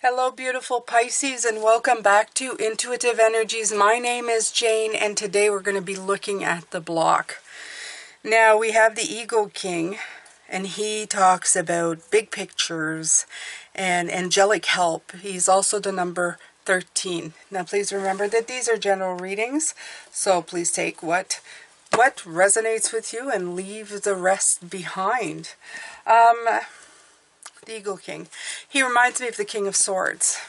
Hello beautiful Pisces, and welcome back to Intuitive Energies. My name is Jane, and today we're going to be looking at the block. Now we have the Ego King, and he talks about big pictures and angelic help. He's also the number 13. Now please remember that these are general readings, so please take what resonates with you and leave the rest behind. The Ego King. He reminds me of the King of Swords.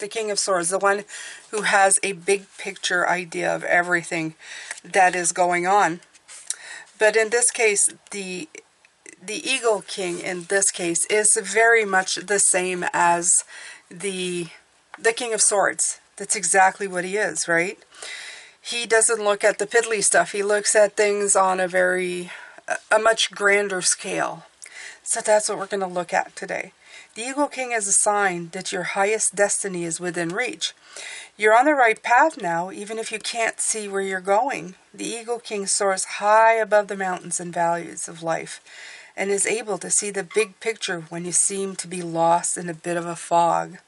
The King of Swords, the one who has a big picture idea of everything that is going on. But in this case, the Ego King in this case is very much the same as the King of Swords. That's exactly what he is, right? He doesn't look at the piddly stuff. He looks at things on a much grander scale. So that's what we're going to look at today. The Ego King is a sign that your highest destiny is within reach. You're on the right path now, even if you can't see where you're going. The Ego King soars high above the mountains and valleys of life and is able to see the big picture when you seem to be lost in a bit of a fog.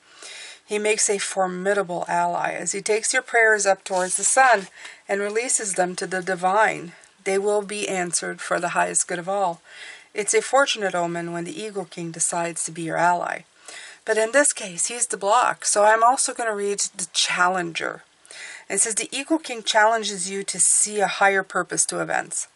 He makes a formidable ally as he takes your prayers up towards the sun and releases them to the divine. They will be answered for the highest good of all. It's a fortunate omen when the Ego King decides to be your ally. But in this case, he's the block. So I'm also going to read the Challenger. It says the Ego King challenges you to see a higher purpose to events.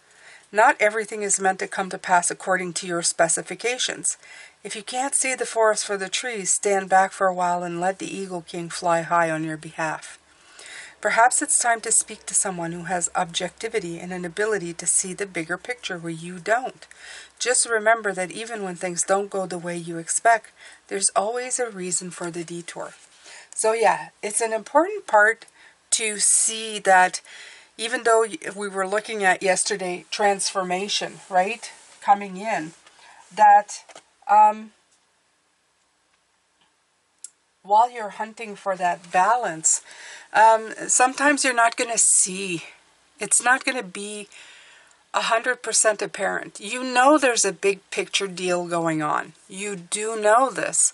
Not everything is meant to come to pass according to your specifications. If you can't see the forest for the trees, stand back for a while and let the Ego King fly high on your behalf. Perhaps it's time to speak to someone who has objectivity and an ability to see the bigger picture where you don't. Just remember that even when things don't go the way you expect, there's always a reason for the detour. So yeah, it's an important part to see that even though we were looking at yesterday transformation, right, coming in, that while you're hunting for that balance, sometimes you're not going to see. It's not going to be 100% apparent. You know there's a big picture deal going on. You do know this,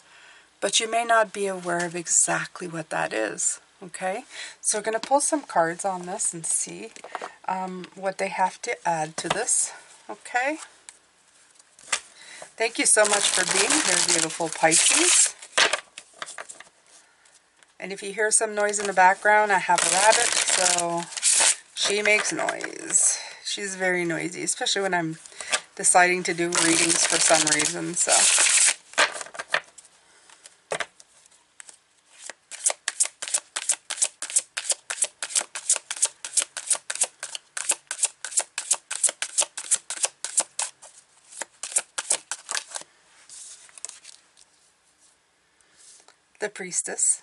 but you may not be aware of exactly what that is. Okay? So we're going to pull some cards on this and see what they have to add to this. Okay? Thank you so much for being here, beautiful Pisces. And if you hear some noise in the background, I have a rabbit, so she makes noise. She's very noisy, especially when I'm deciding to do readings for some reason, so. The Priestess.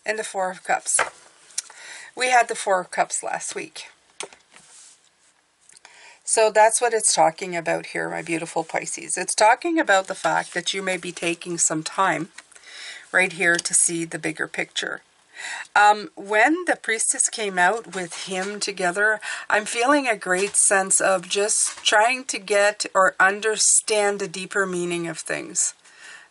And the Four of Cups. We had the Four of Cups last week. So that's what it's talking about here, my beautiful Pisces. It's talking about the fact that you may be taking some time right here to see the bigger picture. When the Priestess came out with him together, I'm feeling a great sense of just trying to get or understand the deeper meaning of things.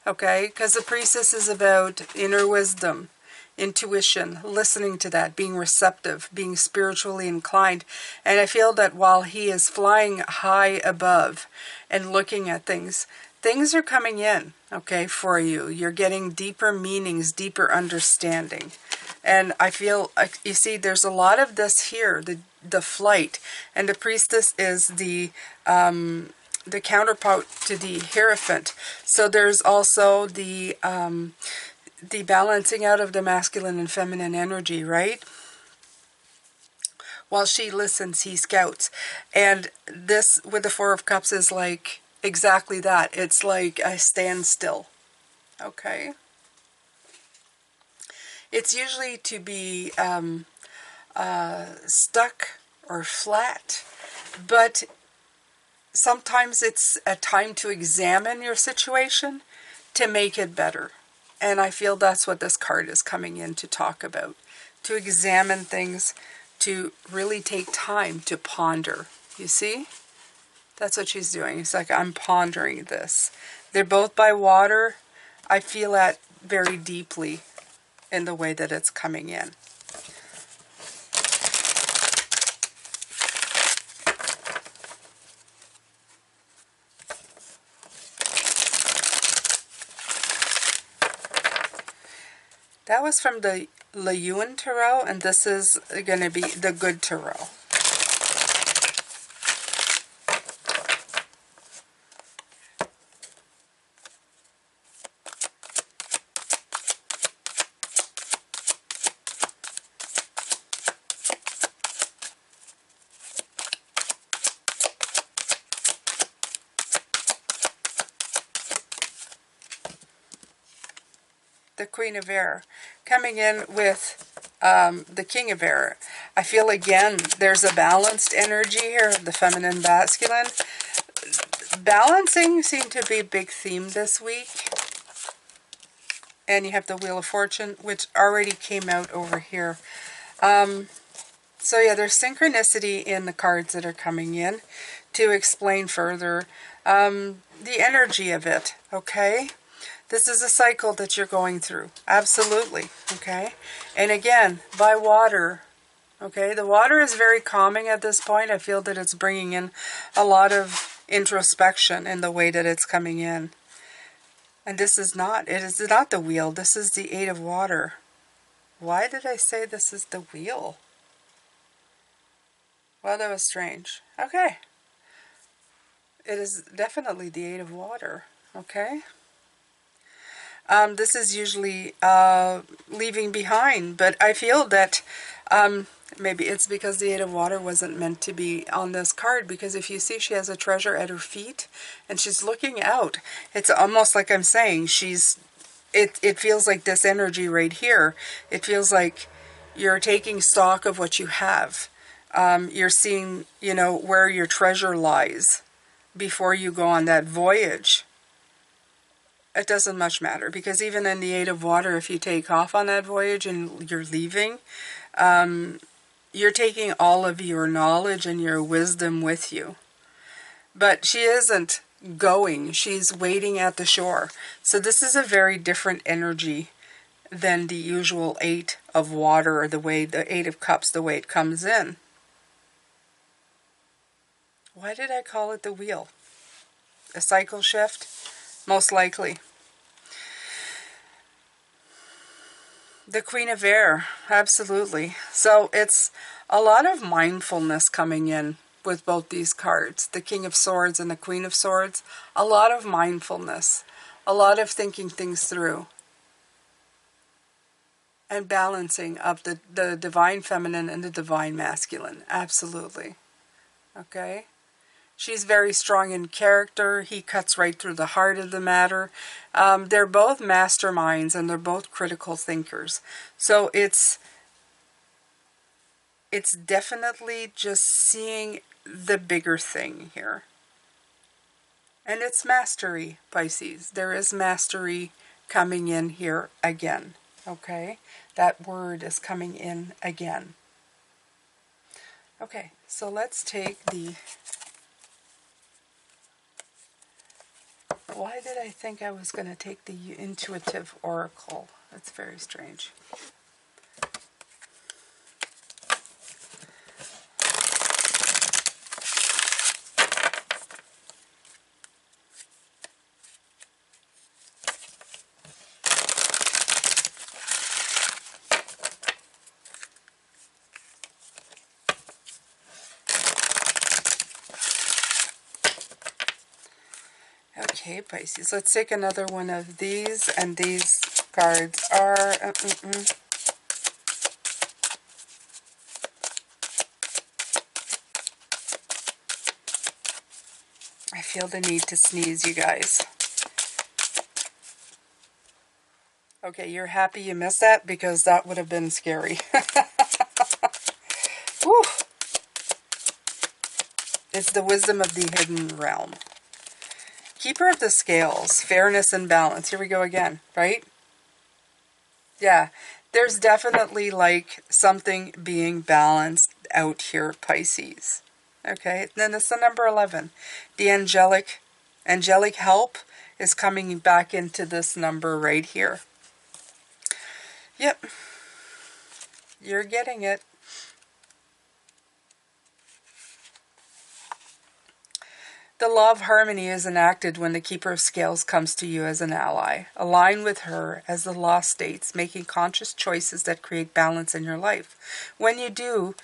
Okay? Because the Priestess is about inner wisdom, intuition, listening to that, being receptive, being spiritually inclined. And I feel that while he is flying high above and looking at things, things are coming in, okay, for you. You're getting deeper meanings, deeper understanding. And I feel, you see, there's a lot of this here, the flight. And the Priestess is the counterpart to the Hierophant. So there's also the balancing out of the masculine and feminine energy, right? While she listens, he scouts. And this, with the Four of Cups, is like exactly that. It's like a standstill. Okay? It's usually to be stuck or flat But sometimes it's a time to examine your situation to make it better. And I feel that's what this card is coming in to talk about. To examine things, to really take time to ponder. You see? That's what she's doing. It's like, I'm pondering this. They're both by water. I feel that very deeply in the way that it's coming in. That was from the Liyuan Tarot, and this is going to be the Good Tarot. The Queen of Air, coming in with the King of Air. I feel again there's a balanced energy here of the feminine masculine. Balancing seemed to be a big theme this week. And you have the Wheel of Fortune, which already came out over here. So yeah, there's synchronicity in the cards that are coming in to explain further the energy of it, okay? This is a cycle that you're going through. Absolutely. Okay. And again, by water. Okay. The water is very calming at this point. I feel that it's bringing in a lot of introspection in the way that it's coming in. And this is not, it is not the wheel. This is the Eight of Water. Why did I say this is the wheel? Well, that was strange. Okay. It is definitely the Eight of Water. Okay. This is usually leaving behind, but I feel that maybe it's because the Eight of Water wasn't meant to be on this card, because if you see, she has a treasure at her feet and she's looking out. It's almost like I'm saying it feels like this energy right here. It feels like you're taking stock of what you have. You're seeing, you know, where your treasure lies before you go on that voyage. It doesn't much matter, because even in the Eight of Water, if you take off on that voyage and you're leaving, you're taking all of your knowledge and your wisdom with you. But she isn't going. She's waiting at the shore. So this is a very different energy than the usual Eight of Water, or the Eight of Cups, the way it comes in. Why did I call it the wheel? A cycle shift? Most likely. The Queen of Air, absolutely. So it's a lot of mindfulness coming in with both these cards. The King of Swords and the Queen of Swords. A lot of mindfulness. A lot of thinking things through. And balancing of the divine feminine and the divine masculine. Absolutely. Okay? She's very strong in character. He cuts right through the heart of the matter. They're both masterminds and they're both critical thinkers. So it's definitely just seeing the bigger thing here. And it's mastery, Pisces. There is mastery coming in here again. Okay? That word is coming in again. Okay, so let's take the... Why did I think I was going to take the intuitive oracle? That's very strange. Okay, Pisces, let's take another one of these, and these cards are... I feel the need to sneeze, you guys. Okay, you're happy you missed that, because that would have been scary. Whew. It's the wisdom of the hidden realm. Keeper of the scales, fairness and balance. Here we go again, right? Yeah, there's definitely like something being balanced out here, Pisces. Okay, then it's the number 11. The angelic help is coming back into this number right here. Yep, you're getting it. The law of harmony is enacted when the Keeper of Scales comes to you as an ally. Align with her, as the law states, making conscious choices that create balance in your life. When you do,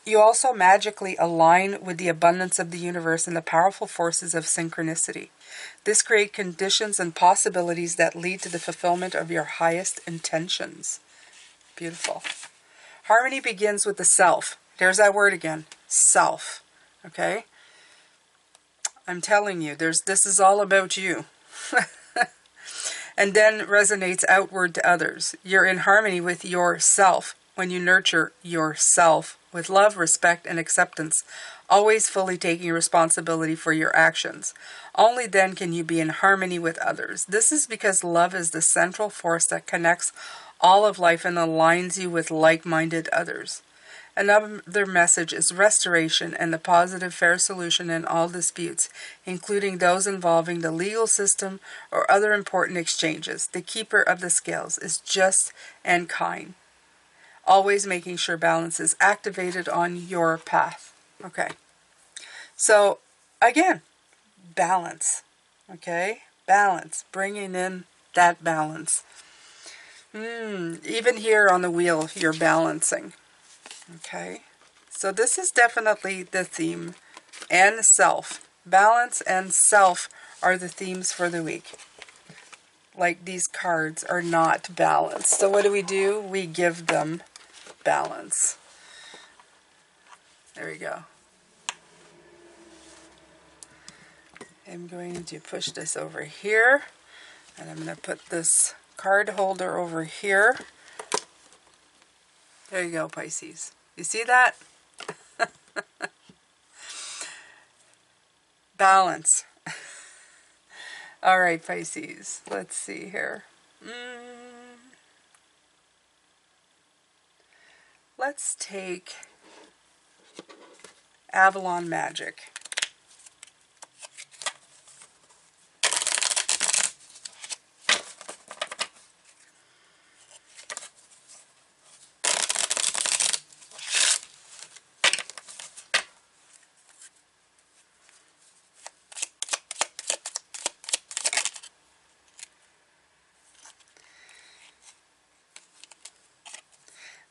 you also magically align with the abundance of the universe and the powerful forces of synchronicity. This creates conditions and possibilities that lead to the fulfillment of your highest intentions. Beautiful. Harmony begins with the self. There's that word again. Self. Okay? I'm telling you, this is all about you. And then resonates outward to others. You're in harmony with yourself when you nurture yourself with love, respect, and acceptance, always fully taking responsibility for your actions. Only then can you be in harmony with others. This is because love is the central force that connects all of life and aligns you with like-minded others. Another message is restoration and the positive, fair solution in all disputes, including those involving the legal system or other important exchanges. The Keeper of the Scales is just and kind, always making sure balance is activated on your path. Okay, so again, balance. Okay, balance, bringing in that balance. Even here on the wheel, you're balancing. Okay, so this is definitely the theme, and self. Balance and self are the themes for the week. Like these cards are not balanced. So what do? We give them balance. There we go. I'm going to push this over here, and I'm going to put this card holder over here. There you go, Pisces. You see that? Balance. All right, Pisces. Let's see here. Let's take Avalon Magic.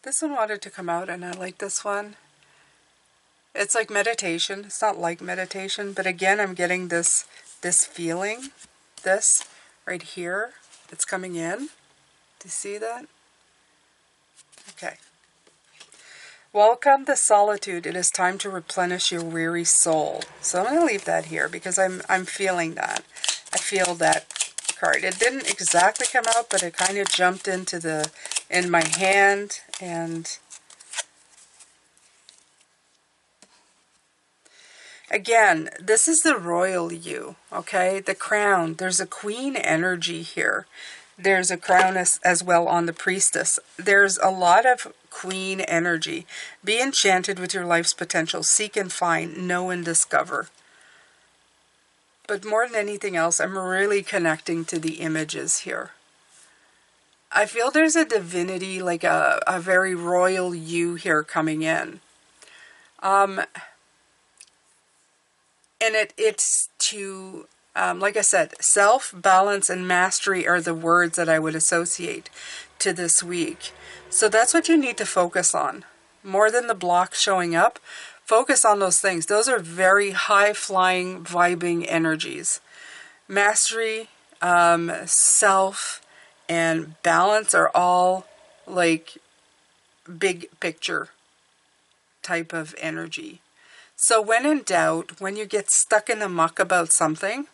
This one wanted to come out, and I like this one. It's like meditation. It's not like meditation, but again, I'm getting this feeling, this right here. It's coming in. Do you see that? Okay. Welcome to solitude. It is time to replenish your weary soul. So I'm going to leave that here because I'm feeling that. I feel that card. It didn't exactly come out, but it kind of jumped into in my hand, and again, this is the royal you, okay? The crown. There's a queen energy here. There's a crown as well on the priestess. There's a lot of queen energy. Be enchanted with your life's potential. Seek and find. Know and discover. But more than anything else, I'm really connecting to the images here. I feel there's a divinity, like a very royal you here coming in. And it's to, like I said, self, balance, and mastery are the words that I would associate to this week. So that's what you need to focus on. More than the block showing up, focus on those things. Those are very high-flying, vibing energies. Mastery, self, and balance are all like big picture type of energy. So when in doubt, when you get stuck in the muck about something,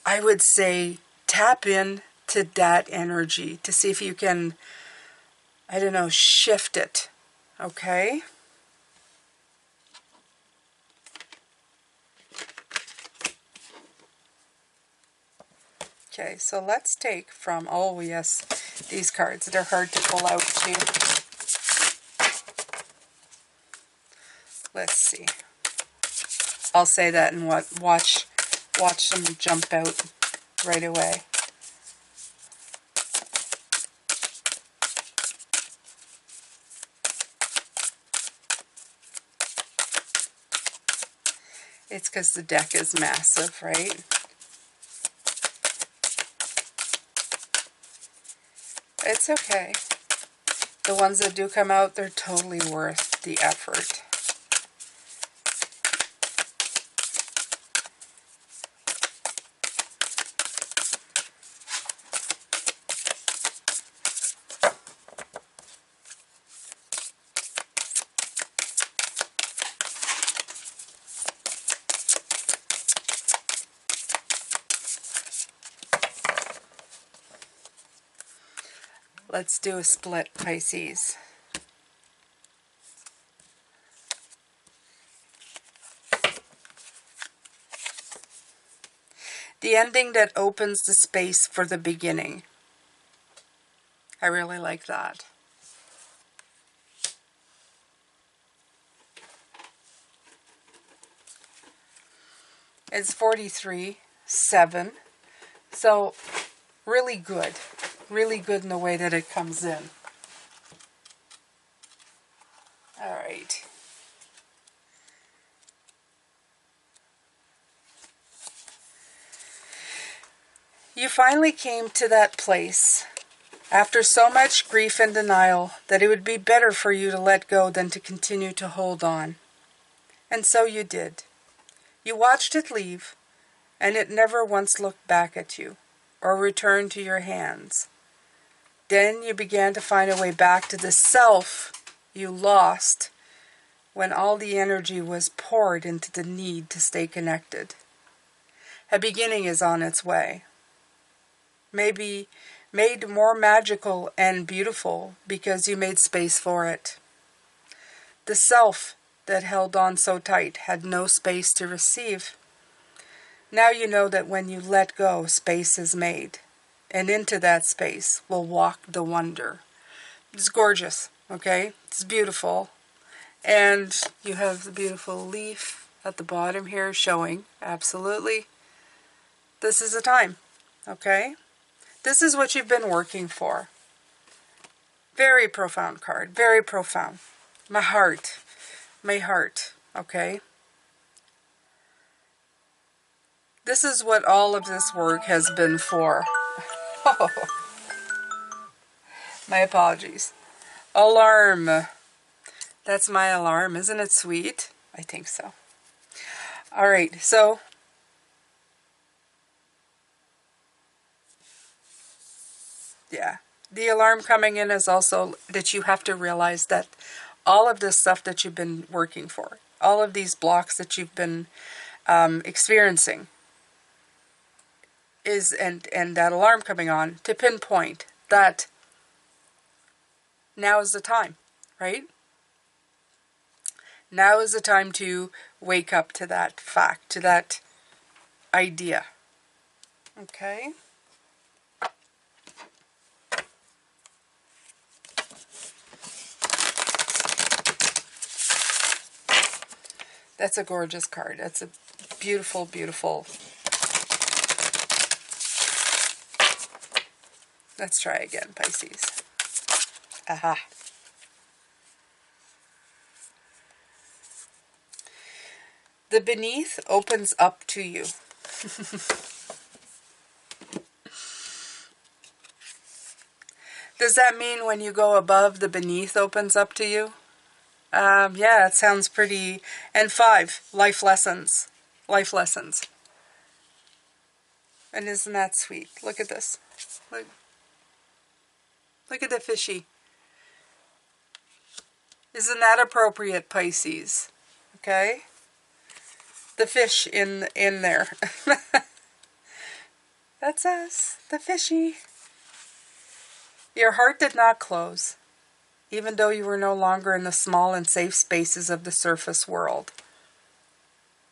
I would say tap in to that energy to see if you can, I don't know, shift it. Okay? Okay, so let's take from, oh yes, these cards. They're hard to pull out too. Let's see. I'll say that and watch them jump out right away. It's because the deck is massive, right? It's okay. The ones that do come out, they're totally worth the effort. Let's do a split, Pisces. The ending that opens the space for the beginning. I really like that. It's 43-7. So really good. Really good in the way that it comes in. All right. You finally came to that place after so much grief and denial that it would be better for you to let go than to continue to hold on. And so you did. You watched it leave, and it never once looked back at you or returned to your hands. Then you began to find a way back to the self you lost when all the energy was poured into the need to stay connected. A beginning is on its way. Maybe made more magical and beautiful because you made space for it. The self that held on so tight had no space to receive. Now you know that when you let go, space is made. And into that space will walk the wonder. It's gorgeous, okay? It's beautiful. And you have the beautiful leaf at the bottom here showing, absolutely, this is the time, okay? This is what you've been working for. Very profound card, very profound. My heart, okay? This is what all of this work has been for. My apologies. Alarm. That's my alarm. Isn't it sweet? I think so. All right, so yeah. The alarm coming in is also that you have to realize that all of this stuff that you've been working for, all of these blocks that you've been experiencing, is and that alarm coming on to pinpoint that now is the time, right? Now is the time to wake up to that fact, to that idea. Okay? That's a gorgeous card. That's a beautiful, beautiful. Let's try again, Pisces. Aha. The beneath opens up to you. Does that mean when you go above, the beneath opens up to you? Yeah, it sounds pretty. And 5, life lessons. Life lessons. And isn't that sweet? Look at this. Look at the fishy. Isn't that appropriate, Pisces? Okay? The fish in there. That's us, the fishy. Your heart did not close, even though you were no longer in the small and safe spaces of the surface world.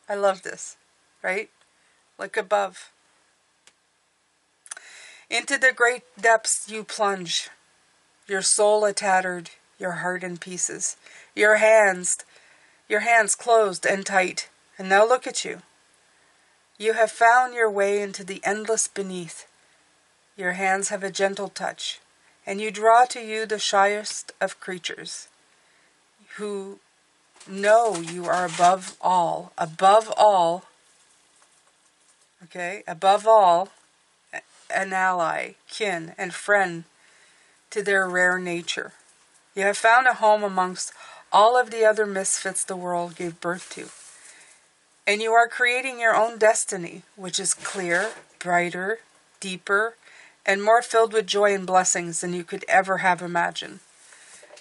I love this, right? Look above. Into the great depths you plunge, your soul a tattered, your heart in pieces, your hands closed and tight. And now look at you. You have found your way into the endless beneath. Your hands have a gentle touch, and you draw to you the shyest of creatures, who know you are above all, okay, above all, an ally, kin, and friend to their rare nature. You have found a home amongst all of the other misfits the world gave birth to. And you are creating your own destiny, which is clear, brighter, deeper, and more filled with joy and blessings than you could ever have imagined.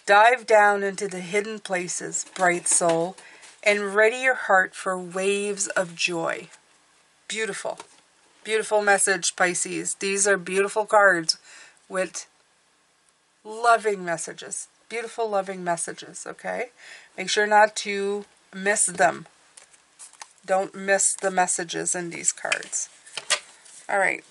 Dive down into the hidden places, bright soul, and ready your heart for waves of joy. Beautiful. Beautiful message, Pisces. These are beautiful cards with loving messages. Beautiful, loving messages, okay? Make sure not to miss them. Don't miss the messages in these cards. All right.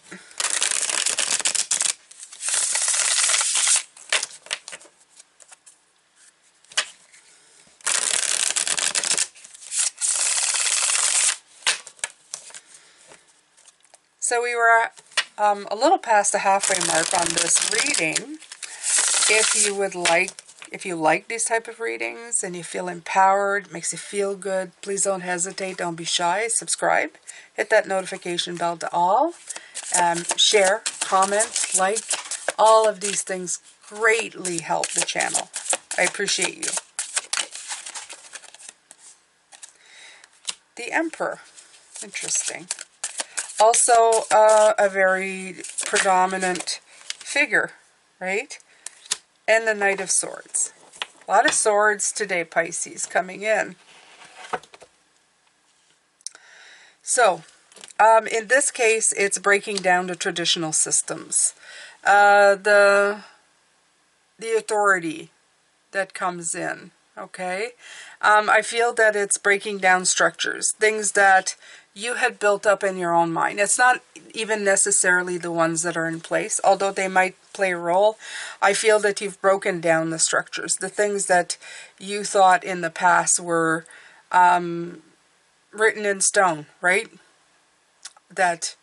So we were a little past the halfway mark on this reading. If you like these type of readings and you feel empowered, makes you feel good, please don't hesitate, don't be shy, subscribe, hit that notification bell to all, share, comment, like, all of these things greatly help the channel. I appreciate you. The Emperor, interesting. Also a very predominant figure, right? And the Knight of Swords. A lot of swords today, Pisces, coming in. So, in this case, it's breaking down the traditional systems. The authority that comes in, okay? I feel that it's breaking down structures, things that you had built up in your own mind. It's not even necessarily the ones that are in place, although they might play a role. I feel that you've broken down the structures, the things that you thought in the past were written in stone, right? That's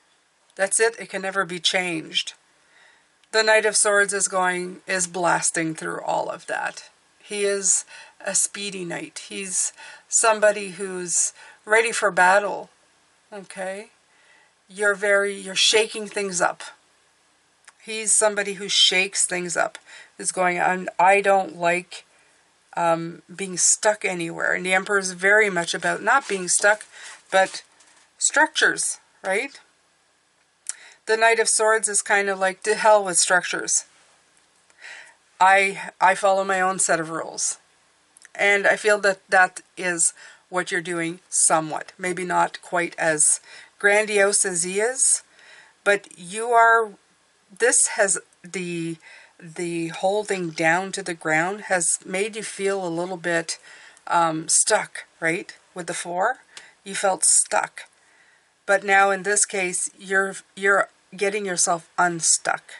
it. It can never be changed. The Knight of Swords is blasting through all of that. He is a speedy knight. He's somebody who's ready for battle. Okay? You're shaking things up. He's somebody who shakes things up. Is going on, I don't like being stuck anywhere. And the Emperor is very much about not being stuck, but structures, right? The Knight of Swords is kind of like, to hell with structures. I follow my own set of rules. And I feel that that is what you're doing somewhat. Maybe not quite as grandiose as he is, but you are, this has the holding down to the ground has made you feel a little bit stuck, right? With the Four, you felt stuck. But now in this case, you're getting yourself unstuck.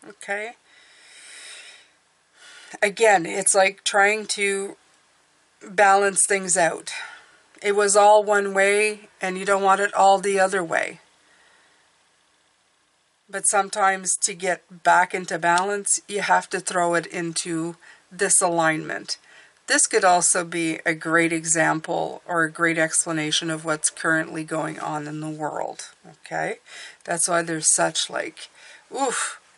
Okay? Again, it's like trying to balance things out. It was all one way, and you don't want it all the other way. But sometimes to get back into balance, you have to throw it into this alignment. This could also be a great example or a great explanation of what's currently going on in the world. Okay? That's why there's such like,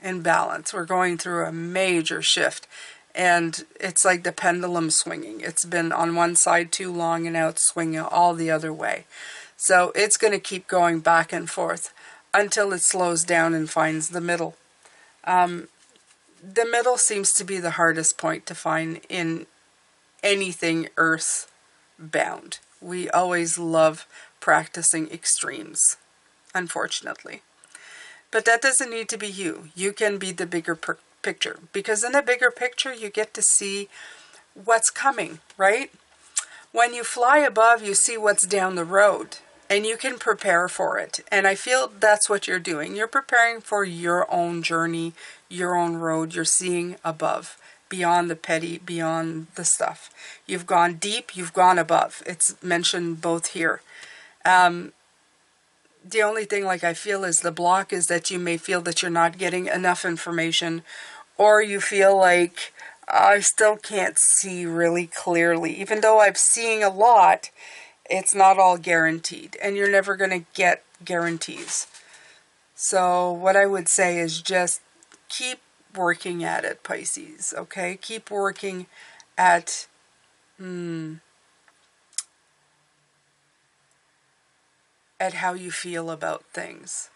imbalance. We're going through a major shift. And it's like the pendulum swinging. It's been on one side too long and now it's swinging all the other way. So it's going to keep going back and forth until it slows down and finds the middle. The middle seems to be the hardest point to find in anything earth-bound. We always love practicing extremes, unfortunately. But that doesn't need to be you. You can be the bigger picture. Because in the bigger picture, you get to see what's coming, right? When you fly above, you see what's down the road. and you can prepare for it. And I feel that's what you're doing. You're preparing for your own journey, your own road. You're seeing above, beyond the petty, beyond the stuff. You've gone deep, you've gone above. It's mentioned both here. The only thing, like, I feel is the block is that you may feel that you're not getting enough information, or you feel like, I still can't see really clearly. Even though I'm seeing a lot, it's not all guaranteed, and you're never going to get guarantees. So what I would say is just keep working at it, Pisces, okay? Keep working at at how you feel about things,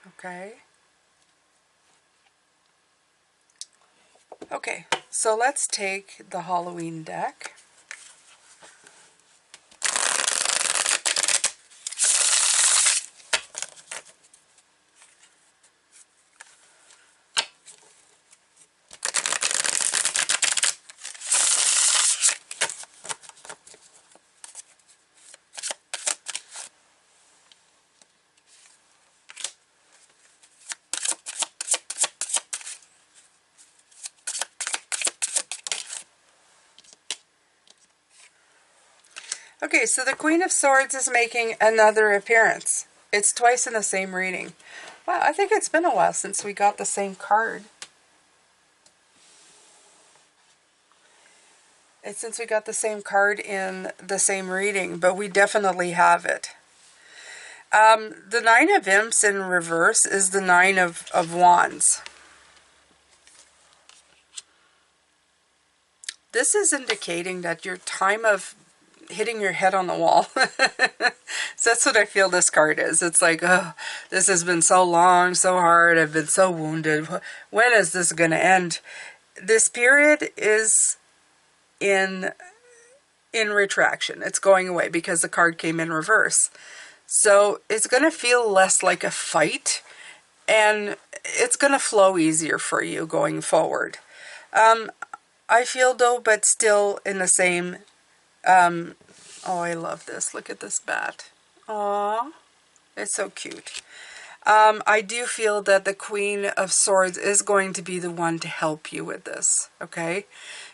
okay? Okay, so let's take the Halloween deck. Okay, so the Queen of Swords is making another appearance. It's twice in the same reading. Wow, I think it's been a while since we got the same card. It's since we got the same card in the same reading, but we definitely have it. The Nine of Imps in reverse is the Nine of Wands. This is indicating that your time of hitting your head on the wall. So that's what I feel this card is. It's like, oh, this has been so long, so hard. I've been so wounded. When is this going to end? This period is in retraction. It's going away because the card came in reverse. So it's going to feel less like a fight, and it's going to flow easier for you going forward. I feel though, but still in the same, oh, I love this. Look at this bat. Aww, it's so cute. I do feel that the Queen of Swords is going to be the one to help you with this, okay?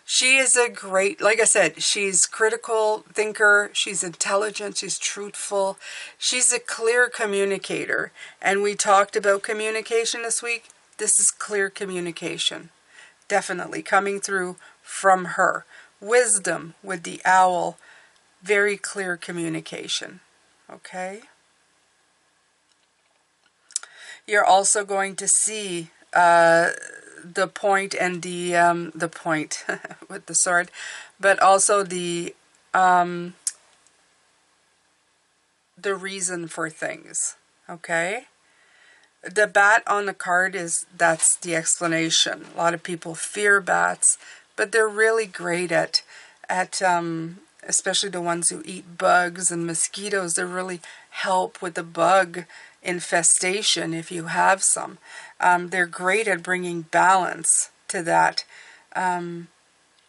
She is a great, like I said, she's critical thinker, she's intelligent, she's truthful, she's a clear communicator. And we talked about communication this week. This is clear communication. Definitely coming through from her. Wisdom with the owl, very clear communication, okay? You're also going to see the point and the point with the sword, but also the reason for things, okay? The bat on the card that's the explanation. A lot of people fear bats, but they're really great at especially the ones who eat bugs and mosquitoes. They really help with the bug infestation if you have some. They're great at bringing balance to that,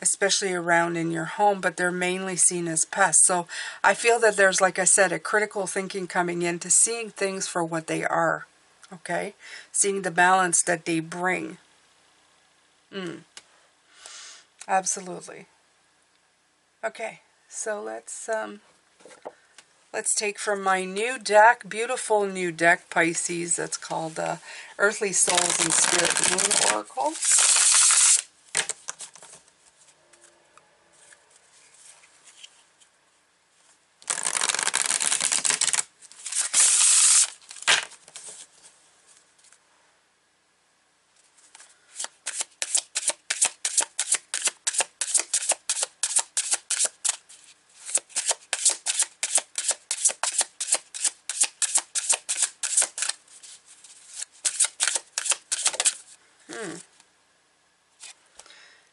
especially around in your home, but they're mainly seen as pests. So I feel that there's, like I said, a critical thinking coming into seeing things for what they are, okay? Seeing the balance that they bring. Absolutely. Okay, so let's take from my new deck, beautiful new deck, Pisces. That's called Earthly Souls and Spirit Moon Oracle.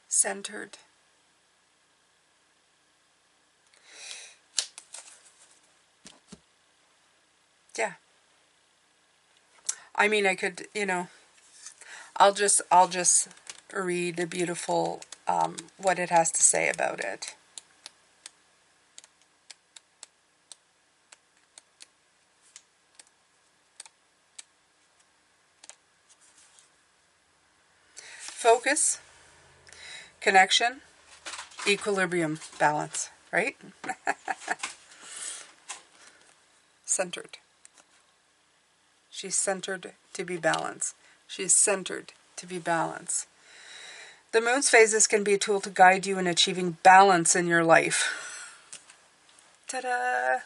Centered. Yeah. I mean, I could, I'll just read the beautiful, what it has to say about it. focus, connection, equilibrium, balance, right? Centered. She's centered to be balanced. She's centered to be balanced. The moon's phases can be a tool to guide you in achieving balance in your life. Ta-da!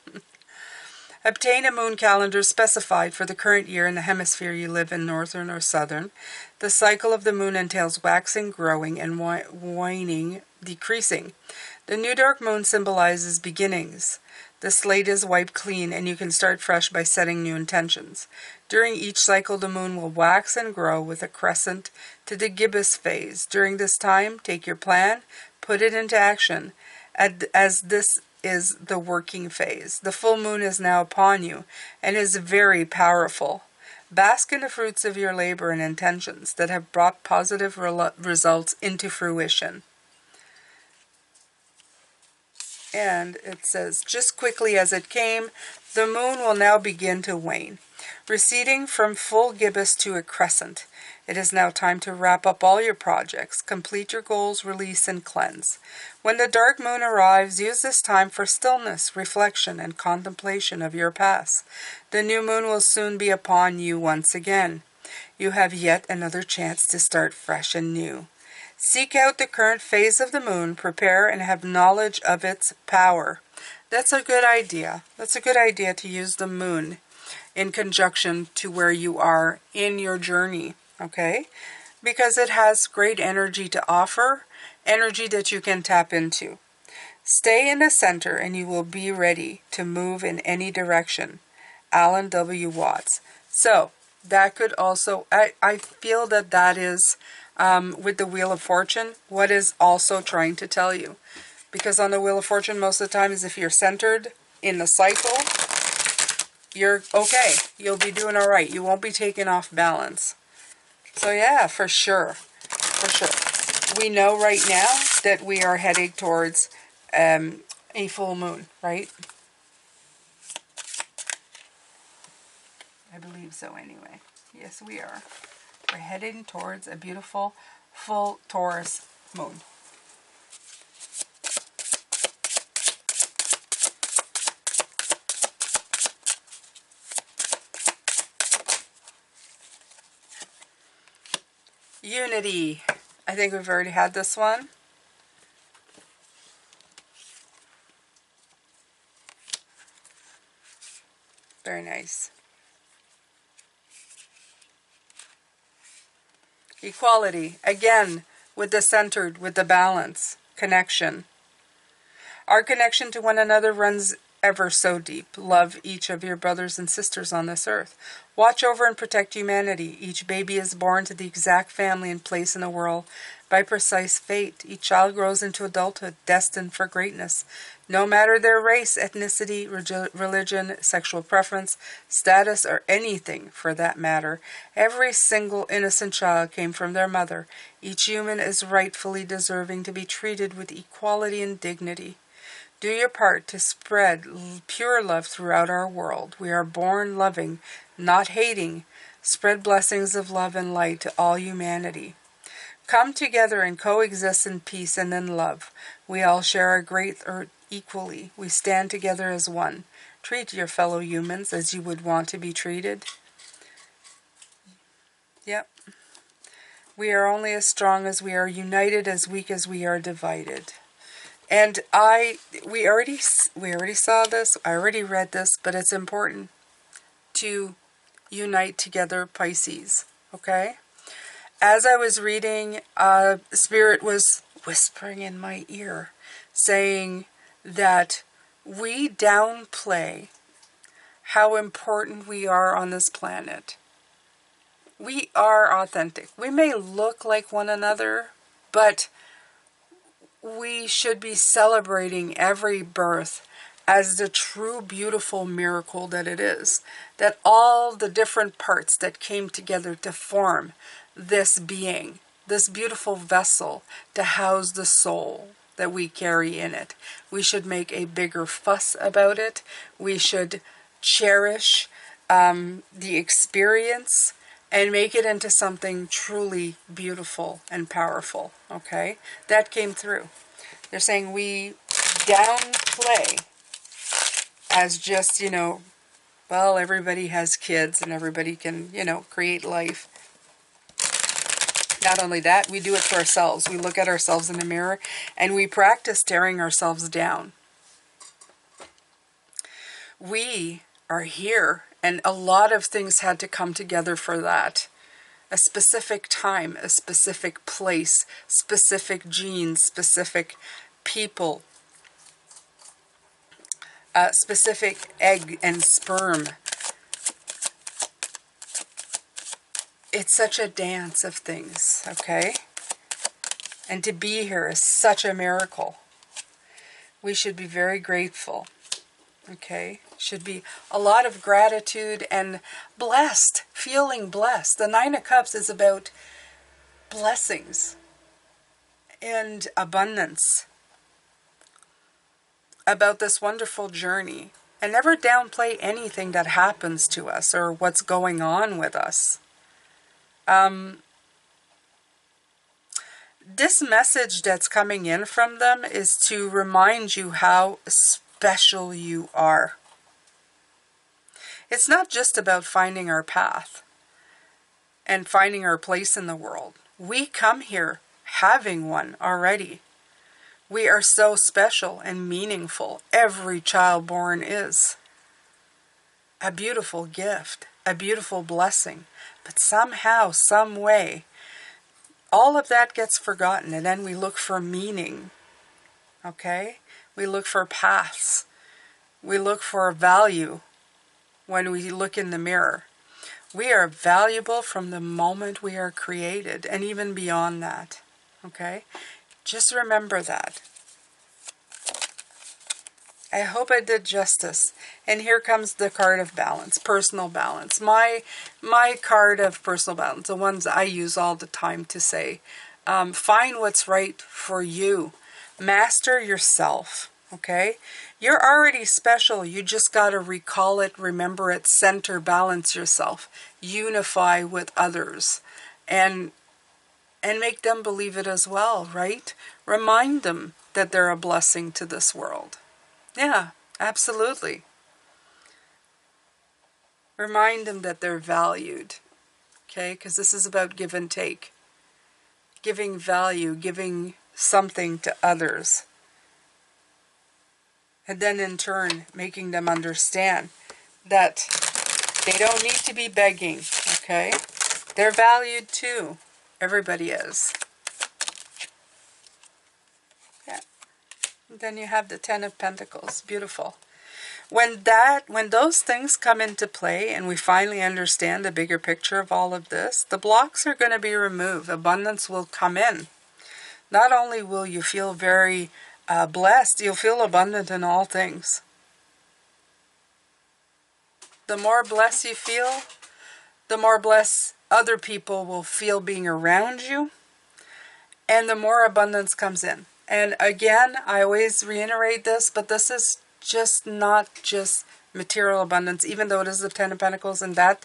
Obtain a moon calendar specified for the current year in the hemisphere you live in, northern or southern. The cycle of the moon entails waxing, growing, and waning, decreasing. The new dark moon symbolizes beginnings. The slate is wiped clean, and you can start fresh by setting new intentions. During each cycle, the moon will wax and grow with a crescent to the gibbous phase. During this time, take your plan, put it into action, as this is the working phase. The full moon is now upon you and is very powerful. Bask in the fruits of your labor and intentions that have brought positive results into fruition. And it says, just quickly as it came, the moon will now begin to wane, receding from full gibbous to a crescent. It is now time to wrap up all your projects, complete your goals, release, and cleanse. When the dark moon arrives, use this time for stillness, reflection, and contemplation of your past. The new moon will soon be upon you once again. You have yet another chance to start fresh and new. Seek out the current phase of the moon, prepare and have knowledge of its power. That's a good idea. That's a good idea to use the moon in conjunction to where you are in your journey, okay? Because it has great energy to offer, energy that you can tap into. Stay in the center and you will be ready to move in any direction. Alan W. Watts. So, that could also, I feel that is, with the Wheel of Fortune, what is also trying to tell you. Because on the Wheel of Fortune, most of the time, is if you're centered in the cycle, you're okay. You'll be doing all right. You won't be taken off balance. So yeah, for sure. For sure. We know right now that we are heading towards a full moon, right? I believe so anyway. Yes, we are. We're heading towards a beautiful full Taurus moon. Unity. I think we've already had this one. Very nice. Equality. Again, with the centered, with the balance. Connection. Our connection to one another runs ever so deep. Love each of your brothers and sisters on this earth. Watch over and protect humanity. Each baby is born to the exact family and place in the world by precise fate. Each child grows into adulthood, destined for greatness. No matter their race, ethnicity, religion, sexual preference, status, or anything for that matter, every single innocent child came from their mother. Each human is rightfully deserving to be treated with equality and dignity. Do your part to spread pure love throughout our world. We are born loving, not hating. Spread blessings of love and light to all humanity. Come together and coexist in peace and in love. We all share our great earth equally. We stand together as one. Treat your fellow humans as you would want to be treated. Yep. We are only as strong as we are united, as weak as we are divided. And we already saw this, I already read this, but it's important to unite together, Pisces, okay? As I was reading, Spirit was whispering in my ear, saying that we downplay how important we are on this planet. We are authentic. We may look like one another, but we should be celebrating every birth as the true beautiful miracle that it is. That all the different parts that came together to form this being, this beautiful vessel to house the soul that we carry in it. We should make a bigger fuss about it. We should cherish the experience and make it into something truly beautiful and powerful, okay? That came through. They're saying we downplay as just, you know, well, everybody has kids and everybody can, you know, create life. Not only that, we do it to ourselves. We look at ourselves in the mirror and we practice tearing ourselves down. We are here, and a lot of things had to come together for that. A specific time, a specific place, specific genes, specific people, specific egg and sperm. It's such a dance of things, okay? And to be here is such a miracle. We should be very grateful, okay? Should be a lot of gratitude and blessed, feeling blessed. The Nine of Cups is about blessings and abundance, about this wonderful journey. And never downplay anything that happens to us or what's going on with us. This message that's coming in from them is to remind you how special you are. It's not just about finding our path and finding our place in the world. We come here having one already. We are so special and meaningful. Every child born is a beautiful gift, a beautiful blessing. But somehow, some way, all of that gets forgotten, and then we look for meaning, okay? We look for paths. We look for value when we look in the mirror. We are valuable from the moment we are created, and even beyond that, okay? Just remember that. I hope I did justice. And here comes the card of balance, personal balance. My card of personal balance, the ones I use all the time to say, find what's right for you. Master yourself, okay? You're already special. You just got to recall it, remember it, center, balance yourself, unify with others, and make them believe it as well, right? Remind them that they're a blessing to this world. Yeah, absolutely. Remind them that they're valued, okay? Because this is about give and take. Giving value, giving something to others. And then in turn, making them understand that they don't need to be begging, okay? They're valued too. Everybody is. Yeah. And then you have the Ten of Pentacles. Beautiful. When those things come into play and we finally understand the bigger picture of all of this, the blocks are going to be removed. Abundance will come in. Not only will you feel very blessed, you'll feel abundant in all things. The more blessed you feel, the more blessed other people will feel being around you, and the more abundance comes in. And again, I always reiterate this, but this is just not just material abundance, even though it is the Ten of Pentacles, and that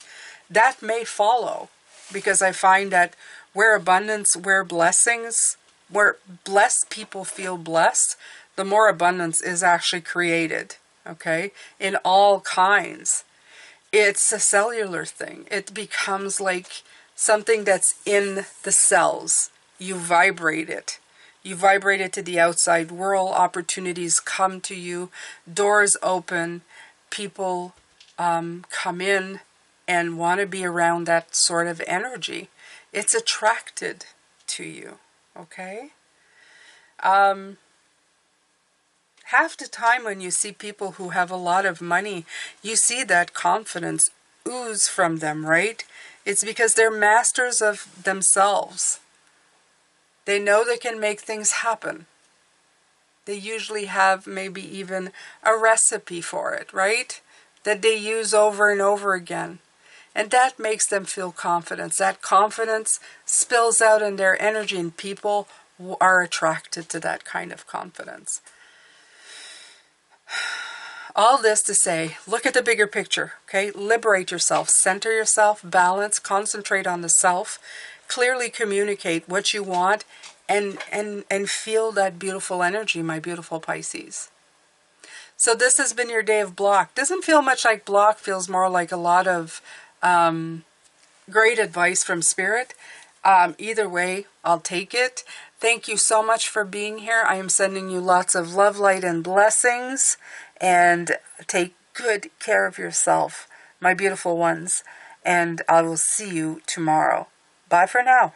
may follow, because I find that where abundance, where blessings, where blessed people feel blessed, the more abundance is actually created, okay, in all kinds. It's a cellular thing. It becomes like something that's in the cells. You vibrate it. You vibrate it to the outside world. Opportunities come to you. Doors open. People come in and want to be around that sort of energy. It's attracted to you. Okay? Half the time when you see people who have a lot of money, you see that confidence ooze from them, right? It's because they're masters of themselves. They know they can make things happen. They usually have maybe even a recipe for it, right? That they use over and over again. And that makes them feel confidence. That confidence spills out in their energy, and people are attracted to that kind of confidence. All this to say, look at the bigger picture, okay? Liberate yourself, center yourself, balance, concentrate on the self, clearly communicate what you want, and feel that beautiful energy, my beautiful Pisces. So this has been your day of block. Doesn't feel much like block, feels more like a lot of great advice from Spirit. Either way, I'll take it. Thank you so much for being here. I am sending you lots of love, light, and blessings. And take good care of yourself, my beautiful ones. And I will see you tomorrow. Bye for now.